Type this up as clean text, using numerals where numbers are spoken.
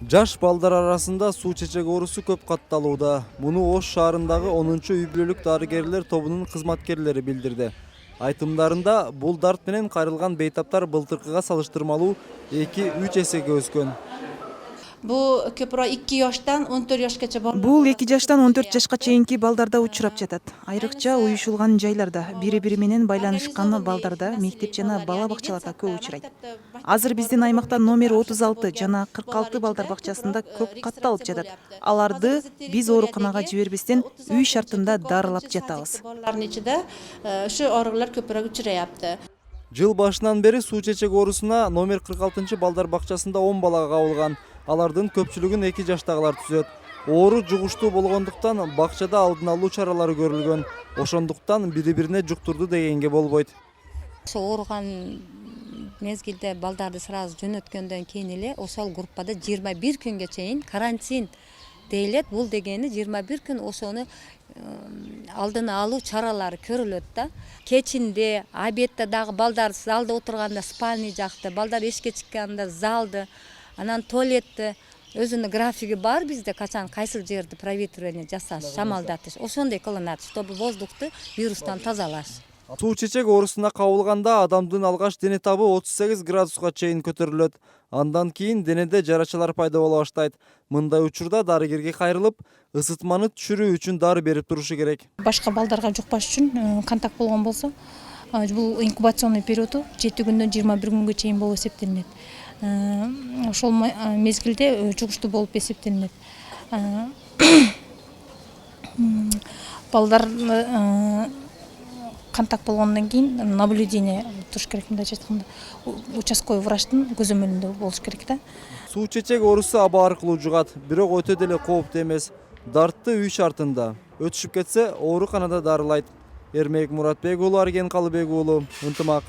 Жаш балдар арасында суу чечек оорусу көп катталууда. Муну Ош шаарындагы 10-үй бүлөлүк дарыгерлер тобунун кызматкерлери билдирди. Айтымдарында бул дарт менен кайрылган бейтаптар былтыркыга салыштырмалуу 2-3 эсеге өскөн. Бул көпүрөөк 2 жаштан 14 жашкача бар. Бул 2 жаштан 14 жашка чейинки балдарда учурап жатат. Айрыкча уюшулган жайларда, бири-бири менен байланышкан балдарда, мектеп жана бала бакчаларда көп учурайт. Азыр биздин аймакта номер 36 жана 46 балдар бакчасында көп катталып жатат. Аларды биз ооруканага жибербестен үй шартында дарылап жатабыз. Балдардын ичинде ушу оорулар көпүрөөк учураяпты. Жыл башынан бери суу чечек оорусуна номер 46 балдар бакчасында 10 бала кабылган. Алардын көпчүлүгүн 2 жаштагылар түзөт. Оору жугуштуу болгондуктан бакчада алдын алуу чаралары көрүлгөн. Ошондуктан бири-бирине жуктурду дегенге болбойт. Ошо ооруган мезгилде балдарды сразу жөнөткөндөн кийин эле ошол группада 21 күнгө чейин карантин дейилет. Бул дегени 21 күн ошону алдын алуу чаралары көрүлөт да. Кечинде, обедте дагы балдар залда отурганда спальный жакты, балдар эшикке чыкканда залды, анан туалетти өзүнүн графиги бар бизде, качан кайсыл жерди проветривание жасаш, шамалдатыш. Ошондой кылынат, чтобы воздухту вирустан тазалаш. Суу чечек оорусуна кабылганда адамдын алгач дене табы 38 градуска чейин көтөрүлөт. Андан кийин денеде жарачалар пайда боло баштайт. Мындай учурда дарыгерге кайрылып, ысытманы түшүрүү үчүн дары берип турушу керек. Башка балдарга жукпаш үчүн контакт болгон болсо, бул инкубационный периоду 7 күндөн 21 күнгө чейин болуп эсептелинет. Ошол мезгилде жугуштуу болуп эсептелинет. Балдар контакт болгондон кийин наблюдение туруш керек, мындайча айтканда, участковый врачтын көзөмөлүндө болуш керек да. Суу чечек оорусу аба аркылуу жугат, бирок өтө деле кооптуу эмес. Дартты үй шартында. Өтүшүп кетсе, ооруканада дарылайт. Эрмек Муратбек уулу, Арген Калыбек уулу, Ынтымак.